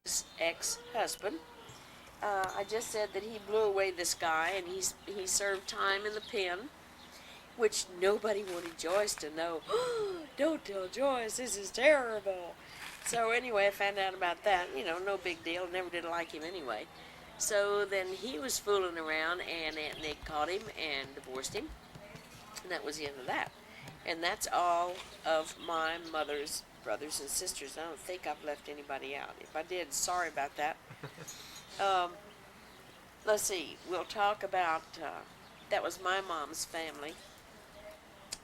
his ex-husband. I just said that he blew away this guy, and he served time in the pen, which nobody wanted Joyce to know. Don't tell Joyce, this is terrible. So anyway, I found out about that. No big deal. Never did like him anyway. So then he was fooling around, and Aunt Nick caught him and divorced him, and that was the end of that. And that's all of my mother's brothers and sisters. I don't think I've left anybody out. If I did, sorry about that. Um, let's see. We'll talk about that was my mom's family.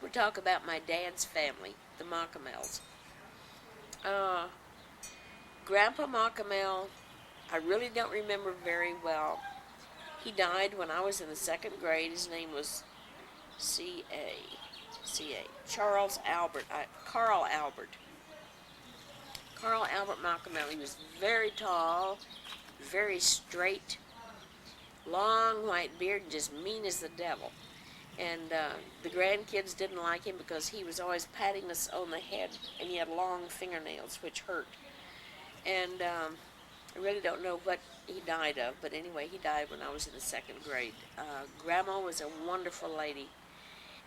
We'll talk about my dad's family, the Macamels. Uh, Grandpa Macamel, I really don't remember very well. He died when I was in the second grade. His name was C.A. C.A. Carl Albert. Carl Albert Macamel. He was very tall, very straight, long white beard, and just mean as the devil. And the grandkids didn't like him because he was always patting us on the head, and he had long fingernails, which hurt. And I really don't know what he died of, but anyway, he died when I was in the second grade. Grandma was a wonderful lady,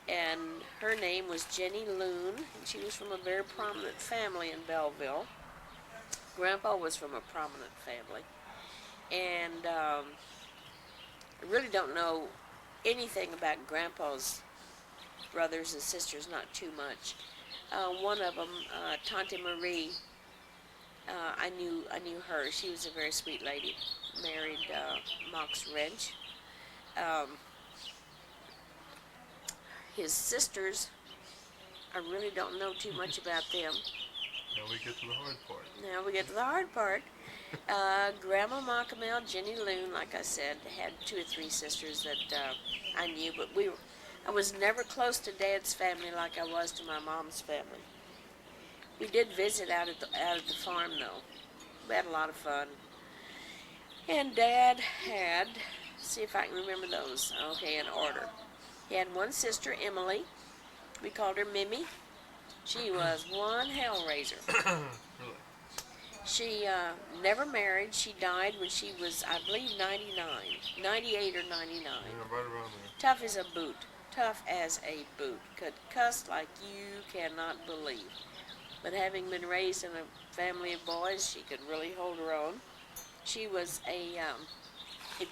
and her name was Jenny Loon, and she was from a very prominent family in Belleville. Grandpa was from a prominent family, and I really don't know anything about Grandpa's brothers and sisters, not too much. One of them, Tante Marie, I knew her. She was a very sweet lady. Married Mox Wrench. Um, his sisters, I really don't know too much about them. Now we get to the hard part. Now we get to the hard part. Grandma Macamel, Jenny Loon, like I said, had 2 or 3 sisters that I knew, but I was never close to Dad's family like I was to my mom's family. We did visit out at the farm, though. We had a lot of fun. And Dad had, see if I can remember those. Okay, in order. He had one sister, Emily. We called her Mimi. She was one hellraiser. Really? She never married. She died when she was, I believe, 99, 98 or 99. Yeah, right around there. Tough as a boot. Tough as a boot. Could cuss like you cannot believe. But having been raised in a family of boys, she could really hold her own. She was a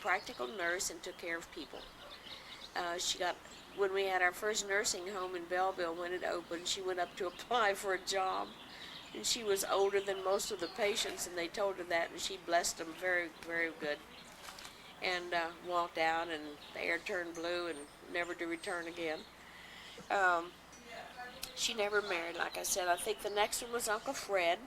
practical nurse and took care of people. When we had our first nursing home in Belleville, when it opened, she went up to apply for a job. And she was older than most of the patients, and they told her that, and she blessed them very, very good. And walked out, and the air turned blue, and never to return again. She never married, like I said. I think the next one was Uncle Fred.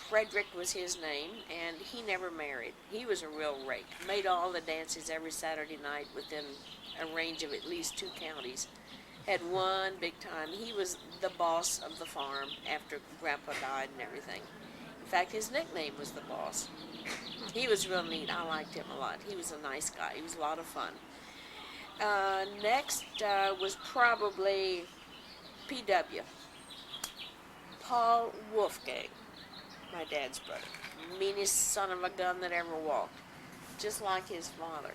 Frederick was his name, and he never married. He was a real rake. Made all the dances every Saturday night within a range of at least 2 counties. Had one big time. He was the boss of the farm after Grandpa died and everything. In fact, his nickname was the boss. He was real neat. I liked him a lot. He was a nice guy. He was a lot of fun. Next was probably P.W. Paul Wolfgang, my dad's brother. Meanest son of a gun that ever walked. Just like his father.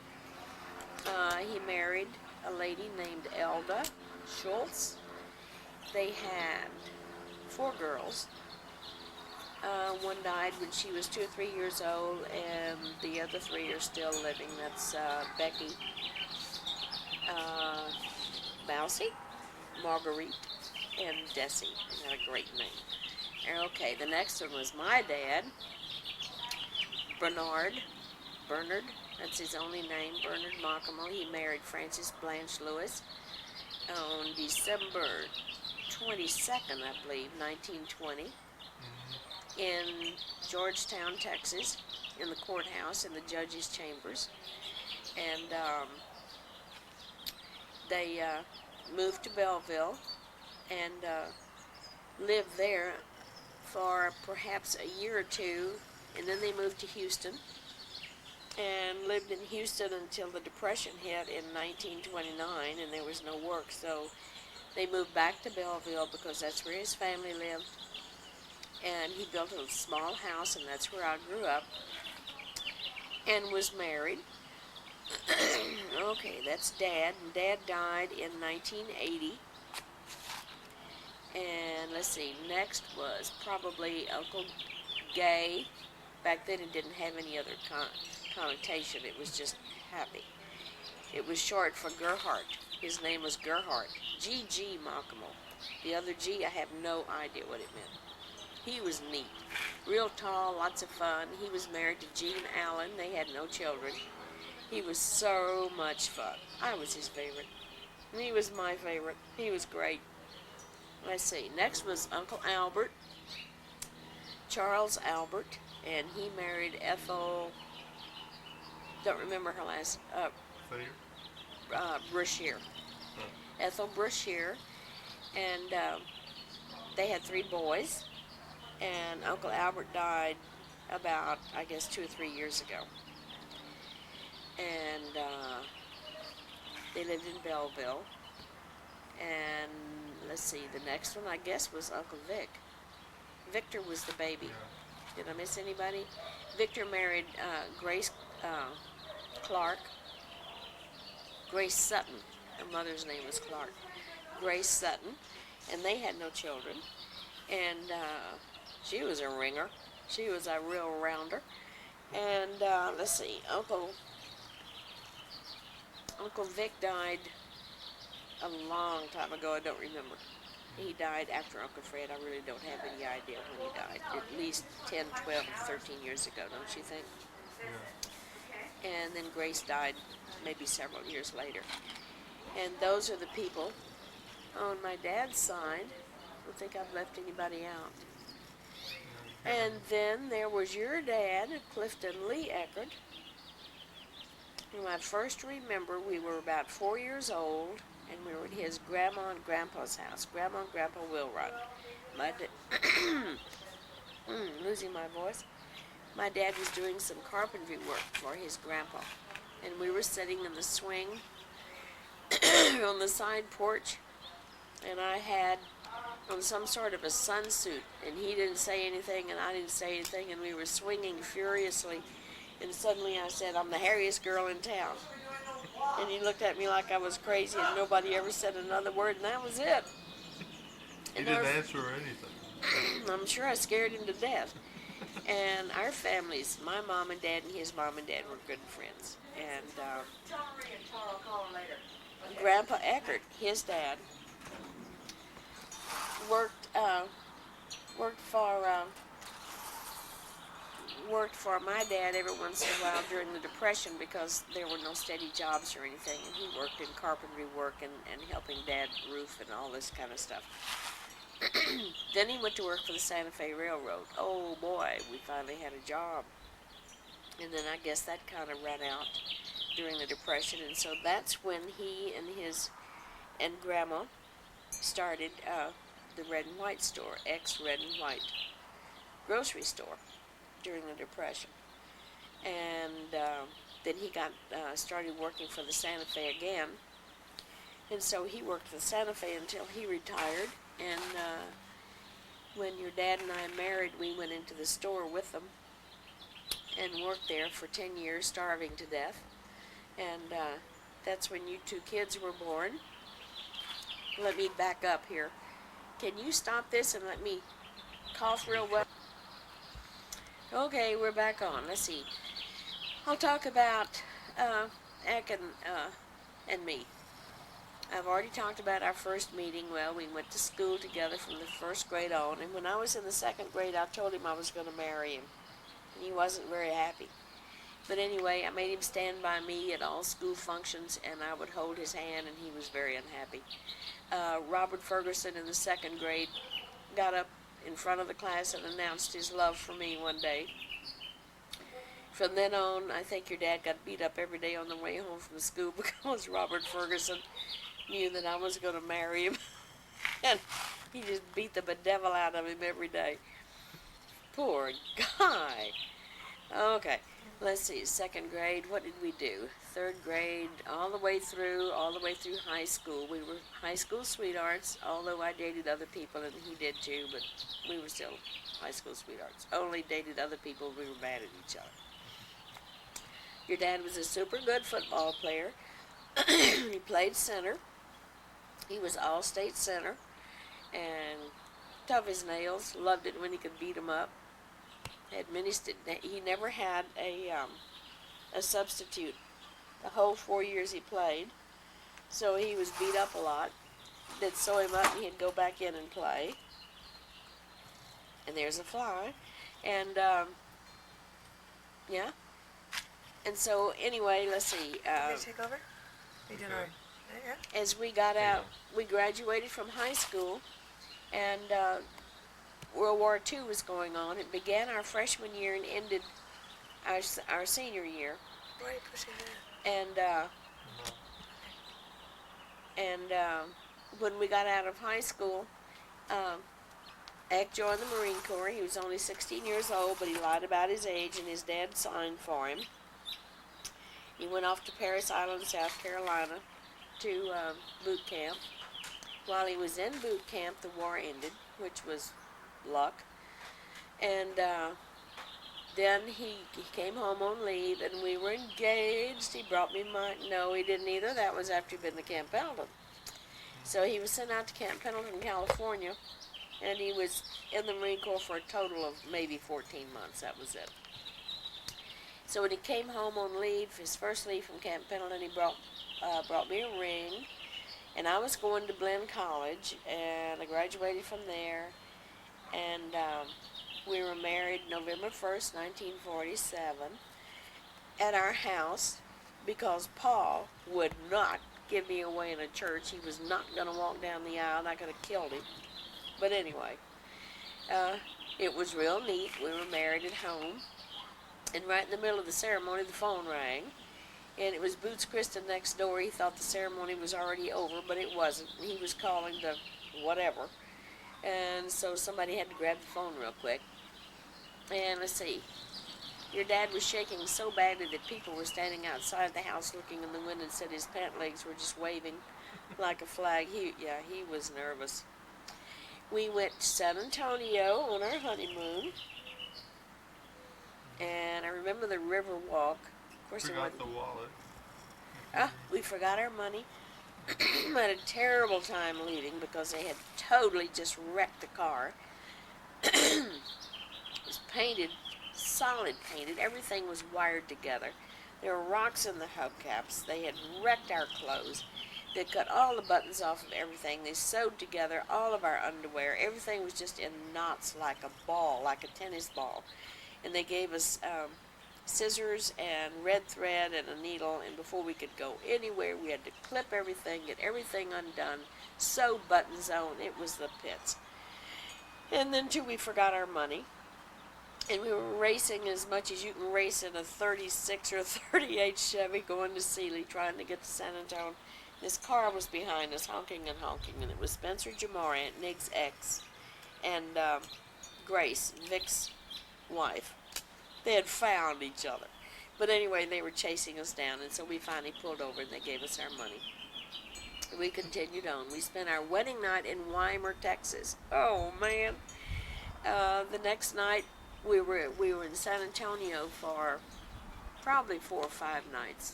He married a lady named Elda Schultz. They had 4 girls. One died when she was 2 or 3 years old, and the other 3 are still living. That's Becky, Mousy, Marguerite, and Desi. They had a great name. Okay, the next one was my dad, Bernard, that's his only name, Bernard Macamel. He married Frances Blanche Lewis on December 22nd, I believe, 1920, in Georgetown, Texas, in the courthouse, in the judge's chambers. And they moved to Belleville and lived there for perhaps a year or 2, and then they moved to Houston and lived in Houston until the Depression hit in 1929, and there was no work, so they moved back to Belleville because that's where his family lived. and he built a small house, and that's where I grew up, and was married. Okay, that's Dad, and Dad died in 1980. And let's see, next was probably Uncle Gay. Back then it didn't have any other connotation, it was just happy. It was short for Gerhardt. His name was Gerhardt. G.G. Malcolm. The other G, I have no idea what it meant. He was neat. Real tall, lots of fun. He was married to Jean Allen. They had no children. He was so much fun. I was his favorite. And he was my favorite. He was great. Let's see. Next was Uncle Albert, Charles Albert, and he married Ethel. Don't remember her last. Brashear. Ethel Brashear, and they had 3 boys. And Uncle Albert died about, I guess, 2 or 3 years ago. And they lived in Belleville. And let's see, the next one I guess was Uncle Vic. Victor was the baby. Did I miss anybody? Victor married Grace Clark. Grace Sutton. Her mother's name was Clark. Grace Sutton. And they had no children. And she was a ringer. She was a real rounder. And let's see, Uncle Vic died a long time ago. I don't remember. He died after Uncle Fred. I really don't have any idea when he died. At least 10, 12, 13 years ago, don't you think? Yeah. And then Grace died maybe several years later. And those are the people on my dad's side. I don't think I've left anybody out. And then there was your dad, Clifton Lee Eckert, whom I first remember. We were about 4 years old, and we were at his grandma and grandpa's house. Grandma and Grandpa Wilrod. Losing my voice. My dad was doing some carpentry work for his grandpa, and we were sitting in the swing on the side porch, and I had on some sort of a sunsuit, and he didn't say anything, and I didn't say anything, and we were swinging furiously, and suddenly I said, "I'm the hairiest girl in town." And he looked at me like I was crazy, and nobody ever said another word, and that was it. He And didn't answer or anything. I'm sure I scared him to death. And our families, my mom and dad and his mom and dad were good friends. And Grandpa Eckert, his dad, worked for my dad every once in a while during the Depression, because there were no steady jobs or anything, and he worked in carpentry work and helping Dad roof and all this kind of stuff. Then he went to work for the Santa Fe Railroad. Oh boy, we finally had a job. And then I guess that kind of ran out during the Depression, and so that's when he and Grandma started the Red and White store, ex-Red and White grocery store, during the Depression. And then he got started working for the Santa Fe again, and so he worked for the Santa Fe until he retired. And when your dad and I married, we went into the store with them and worked there for 10 years, starving to death. And that's when you 2 kids were born. Let me back up here. Can you stop this and let me cough real well? Okay, we're back on. Let's see. I'll talk about Eck and me. I've already talked about our first meeting. Well, we went to school together from the 1st grade on, and when I was in the 2nd grade, I told him I was going to marry him, and he wasn't very happy. But anyway, I made him stand by me at all school functions, and I would hold his hand, and he was very unhappy. Robert Ferguson in the 2nd grade got up in front of the class and announced his love for me one day. From then on, I think your dad got beat up every day on the way home from school because Robert Ferguson knew that I was going to marry him. And he just beat the bedevil out of him every day. Poor guy. Okay, let's see, second grade, what did we do? Third grade, all the way through high school. We were high school sweethearts, although I dated other people and he did too, but we were still high school sweethearts. Only dated other people, we were mad at each other. Your dad was a super good football player. He played center. He was all-state center and tough as nails. Loved it when he could beat 'em up. Had many. He never had a substitute the whole 4 years he played, so he was beat up a lot. They'd sew him up and he'd go back in and play. And there's a fly, and yeah. And so anyway, let's see. Did they take over? You doing all right? Yeah. As we got out, we graduated from high school, and World War II was going on. It began our freshman year and ended our senior year. Why are you pushing that? And when we got out of high school, Eck joined the Marine Corps. He was only 16 years old, but he lied about his age, and his dad signed for him. He went off to Parris Island, South Carolina, to boot camp. While he was in boot camp, the war ended, which was luck. And then he came home on leave, and we were engaged. He brought me no, he didn't either. That was after he'd been to Camp Pendleton. So he was sent out to Camp Pendleton, California, and he was in the Marine Corps for a total of maybe 14 months. That was it. So when he came home on leave, his first leave from Camp Pendleton, he brought me a ring, and I was going to Blinn College, and I graduated from there, and we were married November 1st, 1947, at our house, because Paul would not give me away in a church. He was not going to walk down the aisle, and I could have killed him. But anyway, it was real neat. We were married at home. And right in the middle of the ceremony, the phone rang, and it was Boots Kristen next door. He thought the ceremony was already over, but it wasn't. He was calling to whatever, and so somebody had to grab the phone real quick. And let's see, your dad was shaking so badly that people were standing outside the house looking in the window and said his pant legs were just waving like a flag. He was nervous. We went to San Antonio on our honeymoon. And I remember the river walk. Of course, Forgot the wallet. We forgot our money. Had a terrible time leaving because they had totally just wrecked the car. It was painted, solid painted. Everything was wired together. There were rocks in the hubcaps. They had wrecked our clothes. They cut all the buttons off of everything. They sewed together all of our underwear. Everything was just in knots like a ball, like a tennis ball. And they gave us scissors and red thread and a needle, and before we could go anywhere, we had to clip everything, get everything undone, sew buttons on. It was the pits. And then, too, we forgot our money. And we were racing as much as you can race in a 36 or 38 Chevy going to Sealy, trying to get to San Antonio. This car was behind us, honking and honking, and it was Spencer Jamar, Aunt Nig's ex, and Grace, Vic's wife. They had found each other. But anyway, they were chasing us down, and so we finally pulled over and they gave us our money. We continued on. We spent our wedding night in Weimar, Texas. Oh man. The next night we were in San Antonio for probably 4 or 5 nights.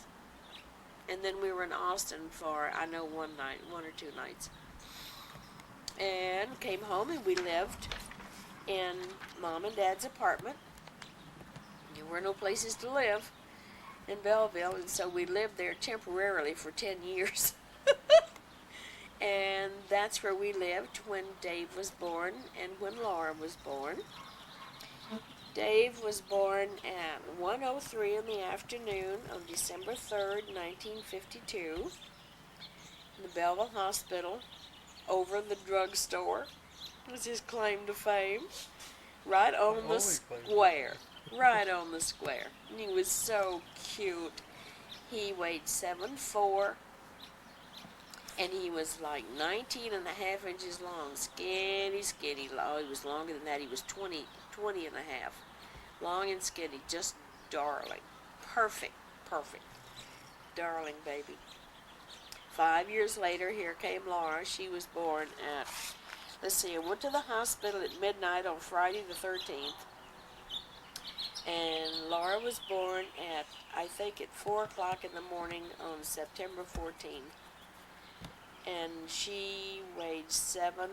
And then we were in Austin for, I know, 1 or 2 nights. And came home and we lived in Mom and Dad's apartment. There were no places to live in Belleville, and so we lived there temporarily for 10 years. And that's where we lived when Dave was born and when Laura was born. Dave was born at 1:03 in the afternoon on December 3rd, 1952, in the Belleville Hospital, over the drugstore, was his claim to fame, right on the square, right on the square. And he was so cute. He weighed 7'4", and he was like 19 and a half inches long, skinny. Oh, he was longer than that. He was 20 and a half. Long and skinny, just darling. perfect, perfect, darling baby. 5 years later, here came Laura. She was born at, let's see, I went to the hospital at midnight on Friday the 13th. And Laura was born at, I think, at 4 o'clock in the morning on September 14th. And she weighed 7'9"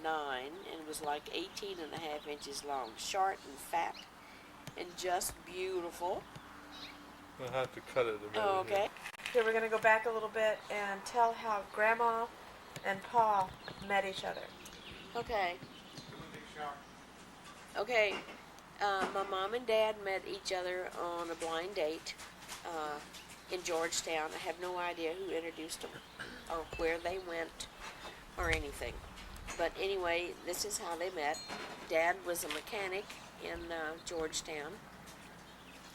and was like 18.5 inches long. Short and fat and just beautiful. We'll have to cut it a bit. Oh, okay. Here we're going to go back a little bit and tell how Grandma and Pa met each other. Okay. Okay. My mom and dad met each other on a blind date in Georgetown. I have no idea who introduced them or where they went or anything. But anyway, this is how they met. Dad was a mechanic in Georgetown.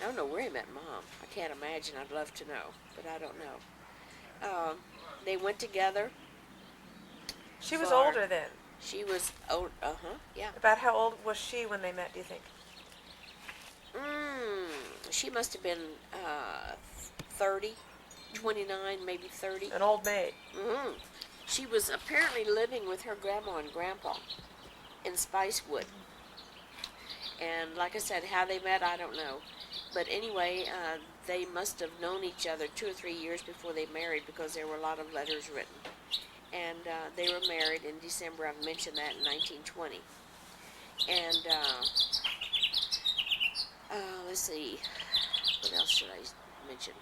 I don't know where he met Mom. I can't imagine. I'd love to know, but I don't know. They went together. She was older then. She was old. Yeah. About how old was she when they met, do you think? She must have been 30, 29, maybe 30. An old maid. She was apparently living with her grandma and grandpa in Spicewood. And like I said, how they met, I don't know. But anyway, they must have known each other 2 or 3 years before they married because there were a lot of letters written. And they were married in December, I've mentioned that, in 1920. And let's see, what else should I mention?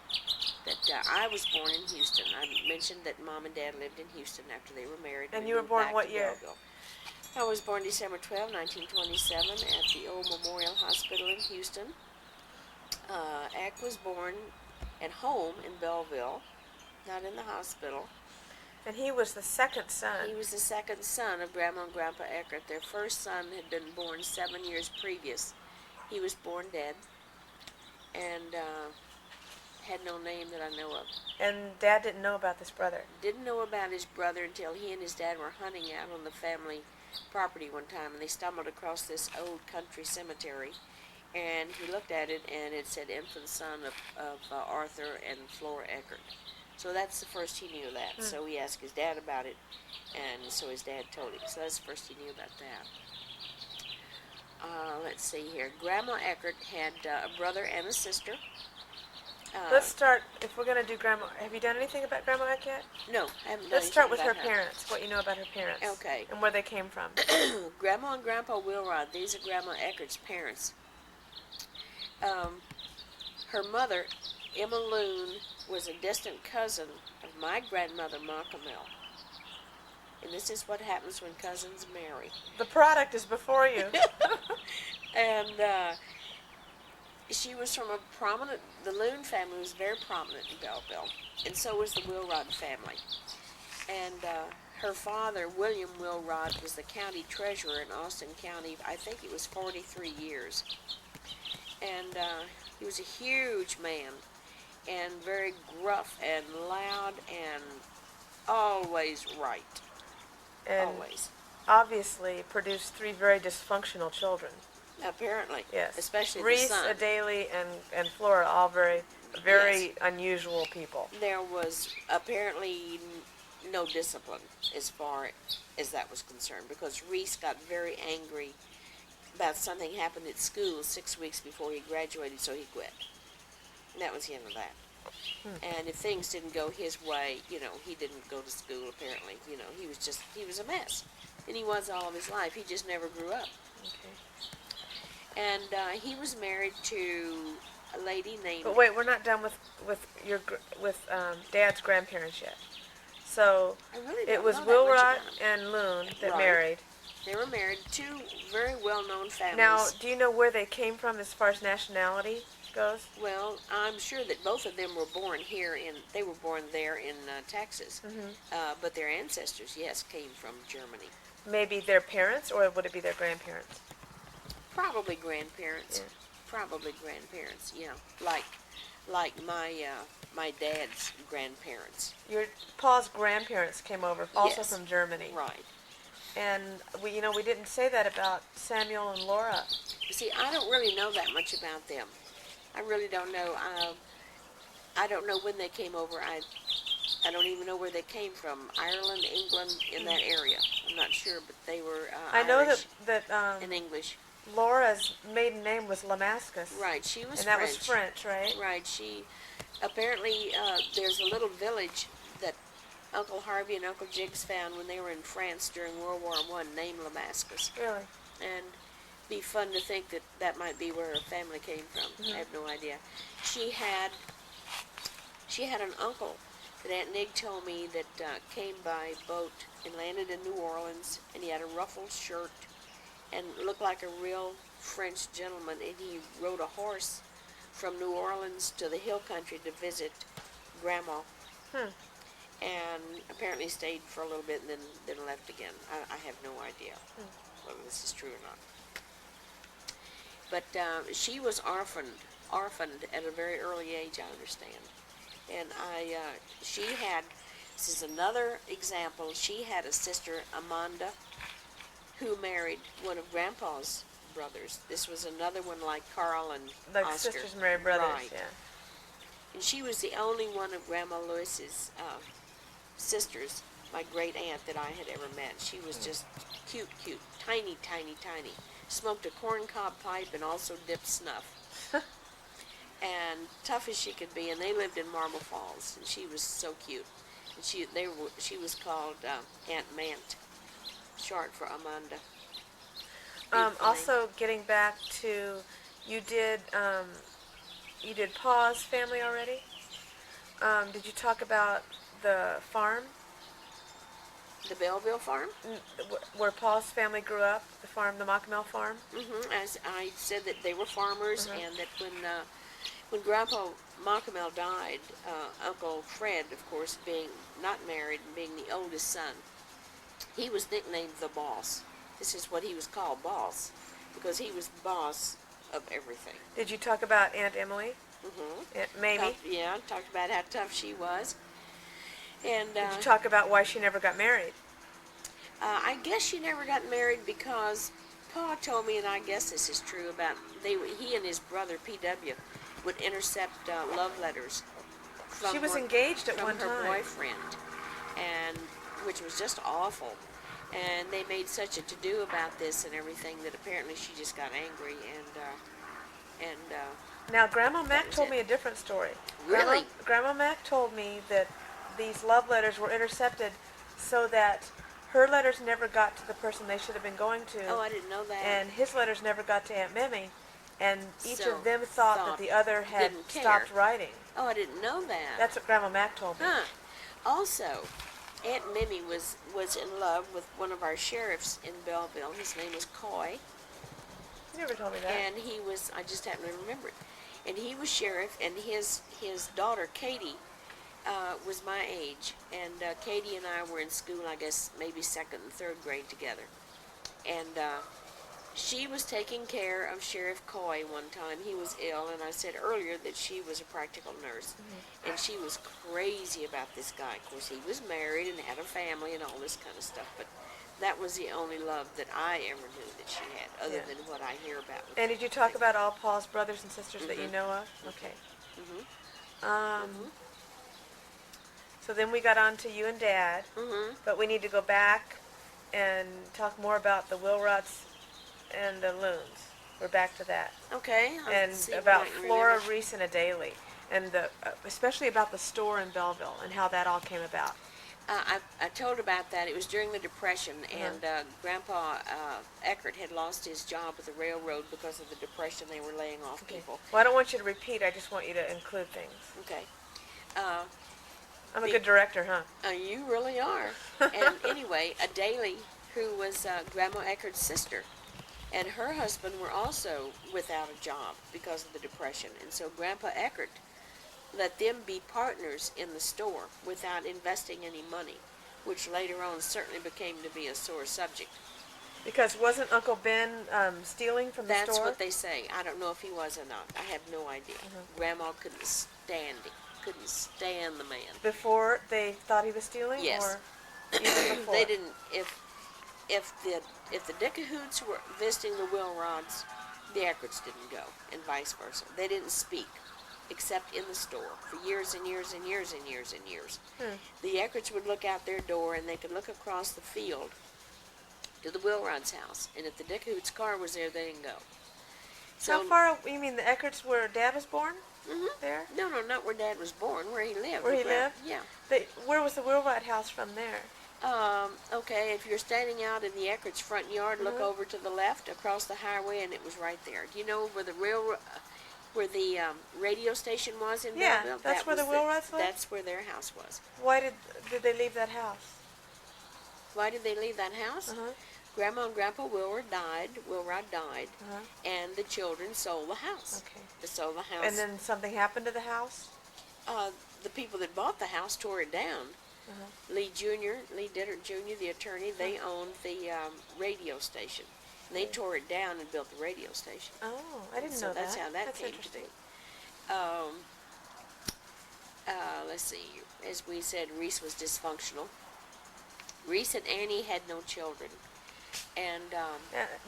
That I was born in Houston. I mentioned that Mom and Dad lived in Houston after they were married. And you were born what year? Belleville. I was born December 12, 1927 at the Old Memorial Hospital in Houston. Ack was born at home in Belleville, not in the hospital. And he was the second son. He was the second son of Grandma and Grandpa Eckert. Their first son had been born 7 years previous. He was born dead and had no name that I know of. And Dad didn't know about this brother? Didn't know about his brother until he and his dad were hunting out on the family property one time, and they stumbled across this old country cemetery. And he looked at it, and it said infant son of Arthur and Flora Eckert. So that's the first he knew of that. So he asked his dad about it, and so his dad told him. So that's the first he knew about that. Let's see here. Grandma Eckert had a brother and a sister. Let's start, if we're going to do Grandma, have you done anything about Grandma Eckert yet? No, I haven't done Let's start anything with her about parents, what you know about her parents. Okay. And where they came from. Grandma and Grandpa Wilrod, these are Grandma Eckert's parents. Her mother, Emma Loon, was a distant cousin of my grandmother, Ma Camel. And this is what happens when cousins marry. The product is before you. And she was from a prominent, the Loon family was very prominent in Belleville, and so was the Wilrod family. And her father, William Wilrod, was the county treasurer in Austin County. I think it was 43 years. And he was a huge man, and very gruff and loud, and always right. And always. Obviously produced 3 very dysfunctional children. Apparently. Yes. Especially Reese, the son. Adalie, and Flora, all very Yes. unusual people. There was apparently no discipline as far as that was concerned, because Reese got very angry about something happened at school 6 weeks before he graduated, so he quit. And that was the end of that. And if things didn't go his way, he didn't go to school apparently. He was a mess. And he was all of his life. He just never grew up. Okay. And he was married to a lady named... But wait, we're not done with Dad's grandparents yet. So I really it don't was know that much Wilrod about him. and Loon that Right. married. They were married, 2 very well-known families. Now, do you know where they came from as far as nationality goes? Well, I'm sure that both of them were born here they were born there in Texas. But their ancestors, yes, came from Germany. Maybe their parents, or would it be their grandparents? Probably grandparents. Yeah. Probably grandparents, yeah. Like my dad's grandparents. Your Pa's grandparents came over, also Yes. from Germany. Right. And we didn't say that about Samuel and Laura. See, I don't really know that much about them. I really don't know. I don't know when they came over. I don't even know where they came from. Ireland, England, in that area. I'm not sure, but they were I know Irish that and English. Laura's maiden name was Lamascus. Right, she was And that French. was French, right? Right, she apparently there's a little village that Uncle Harvey and Uncle Jiggs found when they were in France during World War I, named Lamascus. Really? And be fun to think that that might be where her family came from. I have no idea. She had an uncle that Aunt Nig told me that came by boat and landed in New Orleans, and he had a ruffled shirt and looked like a real French gentleman, and he rode a horse from New Orleans to the hill country to visit Grandma. And apparently stayed for a little bit and then left again. I have no idea whether this is true or not. But she was orphaned at a very early age, I understand. And she had, this is another example, she had a sister, Amanda, who married one of Grandpa's brothers. This was another one like Carl and Like Oscar. sisters married brothers, Right. yeah. And she was the only one of Grandma Lewis's sisters, my great aunt, that I had ever met. She was just cute, tiny. Smoked a corncob pipe and also dipped snuff. And tough as she could be, and they lived in Marble Falls, and she was so cute. And she was called Aunt Mant, short for Amanda. Also, getting back to, you did Pa's family already? Did you talk about the farm? The Belleville farm? Where Pa's family grew up, the farm, the Mockamel farm? As I said, that they were farmers, and that when Grandpa Mockamel died, Uncle Fred, of course, being not married and being the oldest son, he was nicknamed the Boss. This is what he was called, Boss, because he was the boss of everything. Did you talk about Aunt Emily? Aunt Mamie? Talked about how tough she was. And Did you talk about why she never got married? I guess she never got married because Pa told me, and I guess this is true, about he and his brother P.W. would intercept love letters from She was engaged at one her time. boyfriend, and which was just awful. And they made such a to-do about this and everything that apparently she just got angry and Now, Grandma Mac was told it. me a different story. Really? Grandma Mac told me that these love letters were intercepted so that her letters never got to the person they should have been going to. Oh, I didn't know that. And his letters never got to Aunt Mimi. And each So, of them thought that the other had didn't care. stopped writing. Oh, I didn't know that. That's what Grandma Mac told me. Huh. Also, Aunt Mimi was in love with one of our sheriffs in Belleville. His name was Coy. You never told me that. And he was, I just happen to remember it. And he was sheriff, and his daughter, Katie, was my age. And Katie and I were in school, I guess, maybe second and third grade together. And she was taking care of Sheriff Coy one time. He was ill, and I said earlier that she was a practical nurse. And she was crazy about this guy. Of course, he was married and had a family and all this kind of stuff, but that was the only love that I ever knew that she had, other Yeah. than what I hear about. And did you talk about all Paul's brothers and sisters that you know of? Okay. So then we got on to you and Dad, but we need to go back and talk more about the Wilrots and the Loons. We're back to that. Okay. I'll And see what about I can Flora, remember. Reese, and Adaly. And especially about the store in Belleville and how that all came about. I told about that. It was during the Depression, and Grandpa Eckert had lost his job with the railroad because of the Depression. They were laying off people. Well, I don't want you to repeat. I just want you to include things. Okay. I'm a good director, huh? You really are. And anyway, Adaly, who was Grandma Eckert's sister, and her husband were also without a job because of the Depression. And so Grandpa Eckert let them be partners in the store without investing any money, which later on certainly became to be a sore subject. Because wasn't Uncle Ben stealing from the store? That's what they say. I don't know if he was or not. I have no idea. Grandma couldn't stand him. Couldn't stand the man. Before they thought he was stealing? Yes. Or even before? They didn't. If the Dickahoots were visiting the Wilrods, The Eckerts didn't go, and vice versa. They didn't speak, except in the store, for years and years and years and years and years. The Eckerts would look out their door, and they could look across the field to the Wilrod's house, and if the Dickhoots' car was there, they didn't go. How far, you mean the Eckerts where Dad was born? There? No, not where Dad was born, where he lived. Where he lived? Yeah. Where was the Wilrod house from there? Okay, if you're standing out in the Eckerts' front yard, look over to the left across the highway, and it was right there. Do you know where the radio station was in Yeah, Belleville? that's where the Wilrods lived? That's where their house was. Why did they leave that house? Why did they leave that house? Grandma and Grandpa Wilrod died, and the children sold the house. Okay. They sold the house. And then something happened to the house? The people that bought the house tore it down. Lee Dittert Jr., the attorney, they owned the radio station. And they tore it down and built the radio station. Oh, I didn't know that. So that's how that That's came to interesting. be. Let's see. As we said, Reese was dysfunctional. Reese and Annie had no children. And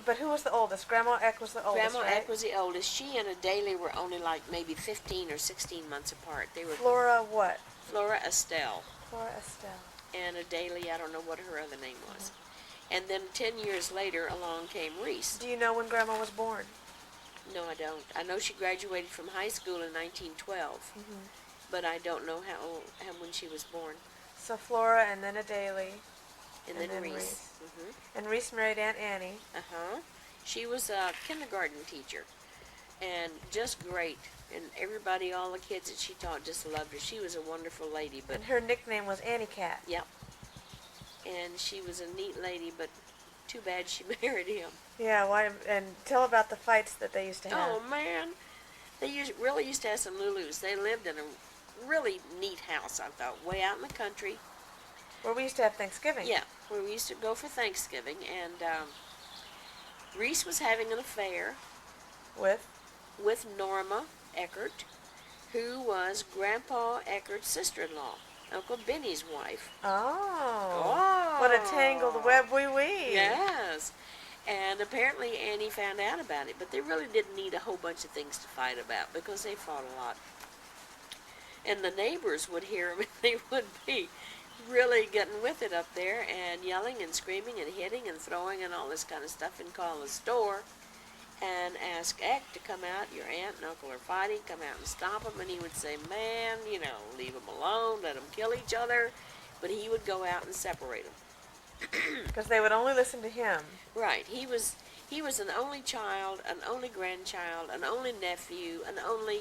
But who was the oldest? Grandma Eck was the oldest, Grandma right? Eck was the oldest. She and Adalie were only like maybe 15 or 16 months apart. They were Flora what? Flora Estelle. Flora Estelle. And Adalie, I don't know what her other name was. And then 10 years later, along came Reese. Do you know when Grandma was born? No, I don't. I know she graduated from high school in 1912, but I don't know how when she was born. So Flora and then Adalie. And then Reese. And Reese married Aunt Annie. She was a kindergarten teacher, and just great. And everybody, all the kids that she taught, just loved her. She was a wonderful lady. But And her nickname was Annie Cat. yep. And she was a neat lady, but too bad she married him. Yeah, why? And tell about the fights that they used to have. Oh man, they really used to have some Lulus. They lived in a really neat house, I thought, way out in the country. Where we used to have Thanksgiving. Yeah, where we used to go for Thanksgiving, and Reese was having an affair with Norma Eckert, who was Grandpa Eckert's sister-in-law, Uncle Benny's wife. Oh. What a tangled web we weave. Yes. And apparently Annie found out about it, but they really didn't need a whole bunch of things to fight about because they fought a lot. And the neighbors would hear them, and they would be really getting with it up there and yelling and screaming and hitting and throwing and all this kind of stuff, and call the store and ask Eck to come out. Your aunt and uncle are fighting, come out and stop them. And he would say, man, leave them alone, let them kill each other. But he would go out and separate them. Because they would only listen to him. Right. He was an only child, an only grandchild, an only nephew, an only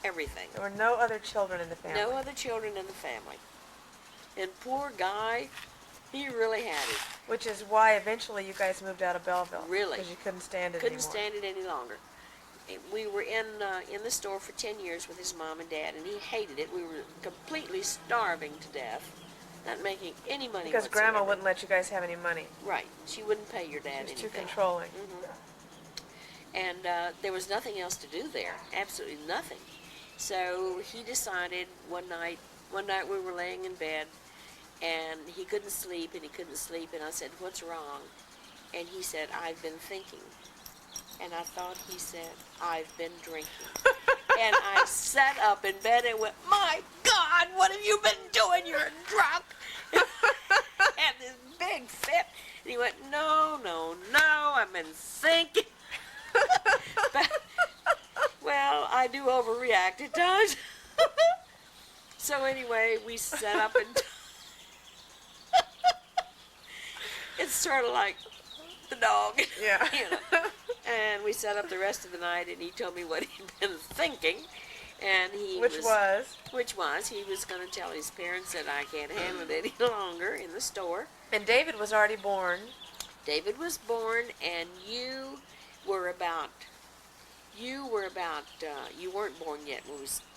everything. There were no other children in the family. No other children in the family. And poor guy, he really had it. Which is why eventually you guys moved out of Belleville. Really. Because you couldn't stand it Couldn't anymore. stand it any longer. We were in the store for 10 years with his mom and dad, and he hated it. We were completely starving to death, not making any money Because whatsoever. Grandma wouldn't let you guys have any money. Right. She wouldn't pay your dad She was anything. too controlling. And there was nothing else to do there. Absolutely nothing. So he decided one night we were laying in bed, and he couldn't sleep, and and I said, what's wrong? And he said, I've been thinking. And I thought he said, I've been drinking. And I sat up in bed and went, my God, what have you been doing? You're drunk. And this big fit. And he went, no, I've been thinking. But, well, I do overreact at times. So anyway, we sat up and it's sort of like the dog. Yeah. And we sat up the rest of the night, and he told me what he'd been thinking. And Which was? He was going to tell his parents that I can't handle it any longer in the store. And David was already born. David was born, and you weren't born yet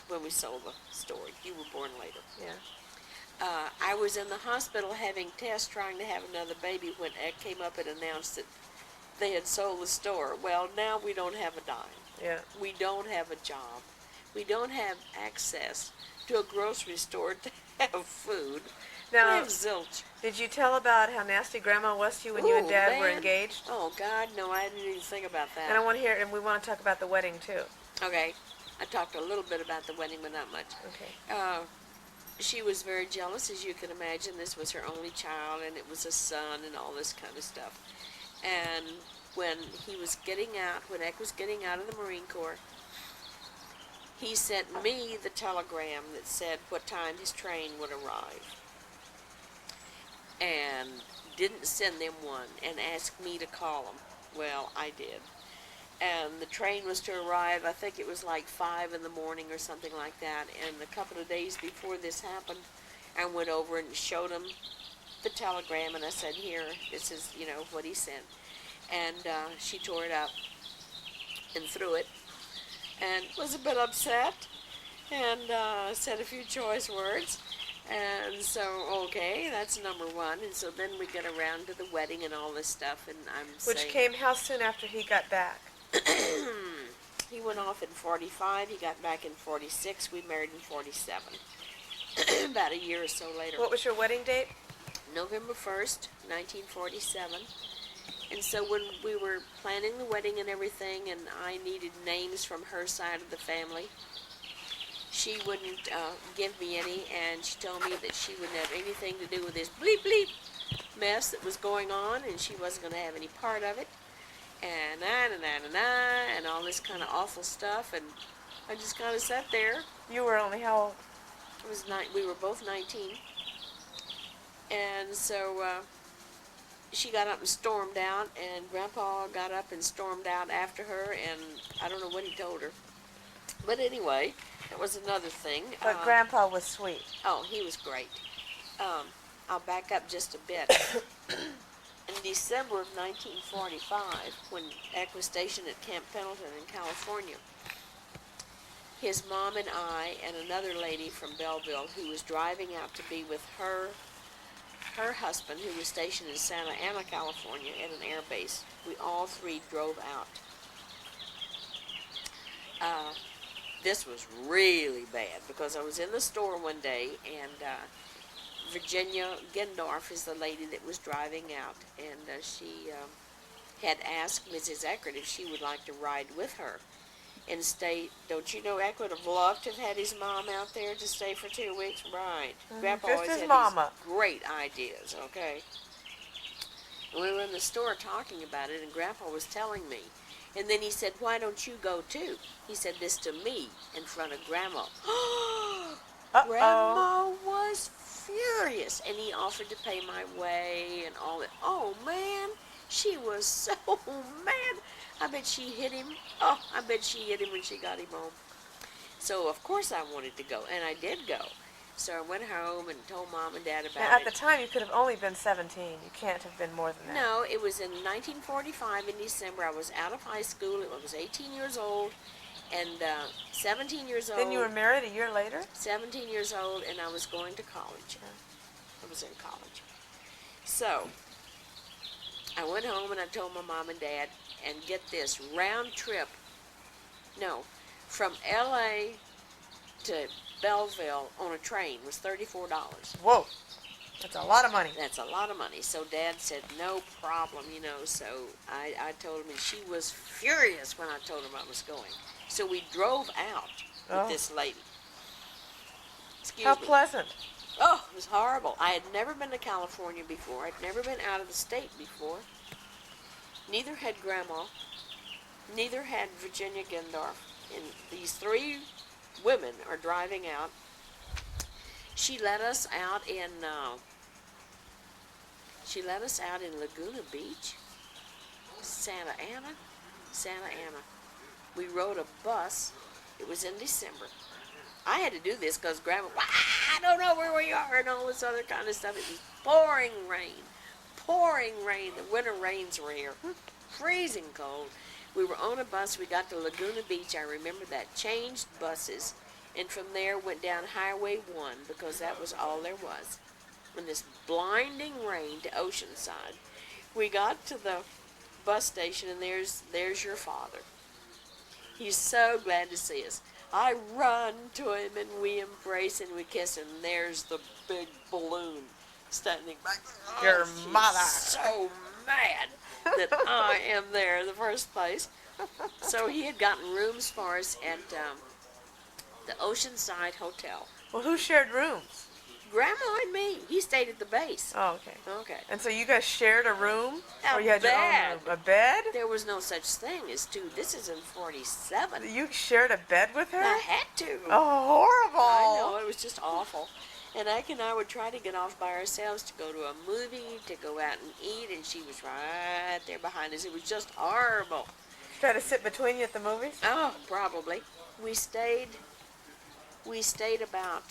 when we sold the store. You were born later. Yeah. I was in the hospital having tests, trying to have another baby when Eck came up and announced that they had sold the store. Well, now we don't have a dime. Yeah. We don't have a job. We don't have access to a grocery store to have food. We Now, have zilch. did you tell about how nasty Grandma was to you when you and Ooh, Dad were man. engaged? Oh, God, no, I didn't even think about And I that. want to hear, and we want to talk about the wedding too. Okay, I talked a little bit about the wedding, but not much. Okay. She was very jealous, as you can imagine. This was her only child, and it was a son, and all this kind of stuff. And when he was getting out, when Eck was getting out of the Marine Corps, he sent me the telegram that said what time his train would arrive. And didn't send them one, and asked me to call them. Well, I did. And the train was to arrive, I think it was like 5 in the morning or something like that. And a couple of days before this happened, I went over and showed him the telegram, and I said, here, this is, what he sent. And she tore it up and threw it, and was a bit upset, and said a few choice words. And so, okay, that's number one. And so then we get around to the wedding and all this stuff, and I'm Which saying... came how soon after he got back? He went off in 45, he got back in 46, we married in 47. About a year or so later. What was your wedding date? November 1st, 1947. And so when we were planning the wedding and everything, and I needed names from her side of the family, she wouldn't give me any, and she told me that she wouldn't have anything to do with this bleep bleep mess that was going on, and she wasn't going to have any part of it, and and all this kind of awful stuff. And I just kind of sat there. You were only how old? We were both 19, and so she got up and stormed out, and Grandpa got up and stormed out after her, and I don't know what he told her. But anyway, that was another thing. But Grandpa was sweet. Oh, he was great. I'll back up just a bit. In December of 1945, when Eck was stationed at Camp Pendleton in California, his mom and I and another lady from Belleville who was driving out to be with her husband, who was stationed in Santa Ana, California, at an air base, we all three drove out. This was really bad, because I was in the store one day, and Virginia Gendorf is the lady that was driving out, and she had asked Mrs. Eckert if she would like to ride with her and stay. Don't you know, Eck would have loved to have had his mom out there to stay for 2 weeks? Right. Grandpa Just always his had mama. these great ideas, okay? And we were in the store talking about it, and Grandpa was telling me. And then he said, why don't you go too? He said this to me in front of Grandma. Grandma was furious, and he offered to pay my way and all that. Oh, man, she was so mad. I bet she hit him. Oh, I bet she hit him when she got him home. So, of course, I wanted to go, and I did go. So I went home and told Mom and Dad about Now, at it. the time, you could have only been 17. You can't have been more than that. No, it was in 1945 in December. I was out of high school. I was 18 years old and 17 years old. Then you were married a year later? 17 years old, and I was going to college. I was in college. So I went home and I told my mom and dad, and get this, round trip, from L.A. to Belleville on a train was $34. Whoa. That's a lot of money. That's a lot of money. So Dad said, no problem, So I told him, and she was furious when I told him I was going. So we drove out with this lady. Excuse How me. pleasant. Oh, it was horrible. I had never been to California before. I'd never been out of the state before. Neither had Grandma. Neither had Virginia Gendorf. And these three women are driving out. She let us out in Laguna Beach, Santa Ana. We rode a bus. It was in December. I had to do this because Grandma, I don't know where we are, and all this other kind of stuff. It was pouring rain. The winter rains were here. Freezing cold. We were on a bus. We got to Laguna Beach. I remember that. Changed buses. And from there went down Highway 1, because that was all there was. In this blinding rain to Oceanside. We got to the bus station, and there's your father. He's so glad to see us. I run to him and we embrace and we kiss, and there's the big balloon standing back there. Your She's mother. so mad that I am there in the first place. So he had gotten rooms for us at the Oceanside Hotel. Well, who shared rooms? Grandma and me. He stayed at the base. Oh, okay. Okay. And so you guys shared a room? A Or you had your bed. own room? A bed? There was no such thing as two. This is in 47. You shared a bed with her? I had to. Oh, horrible. I know, it was just awful. And Ike and I would try to get off by ourselves to go to a movie, to go out and eat, and she was right there behind us. It was just horrible. Try to sit between you at the movies? Oh, probably. We stayed about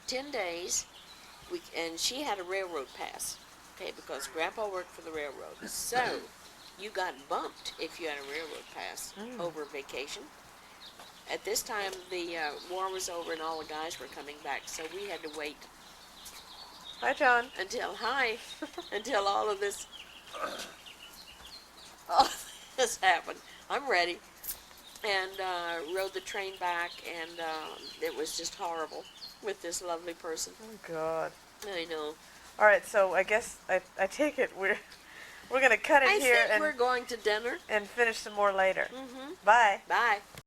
10 days, and she had a railroad pass, okay, because Grandpa worked for the railroad. So, you got bumped if you had a railroad pass over vacation. At this time, the war was over and all the guys were coming back, so we had to wait Hi, John. until all of this happened. I'm ready. And rode the train back, and it was just horrible with this lovely person. Oh, God. I know. All right, so I guess I take it we're going to cut it I here think we're going to dinner. and finish some more later. Mm-hmm. Bye. Bye.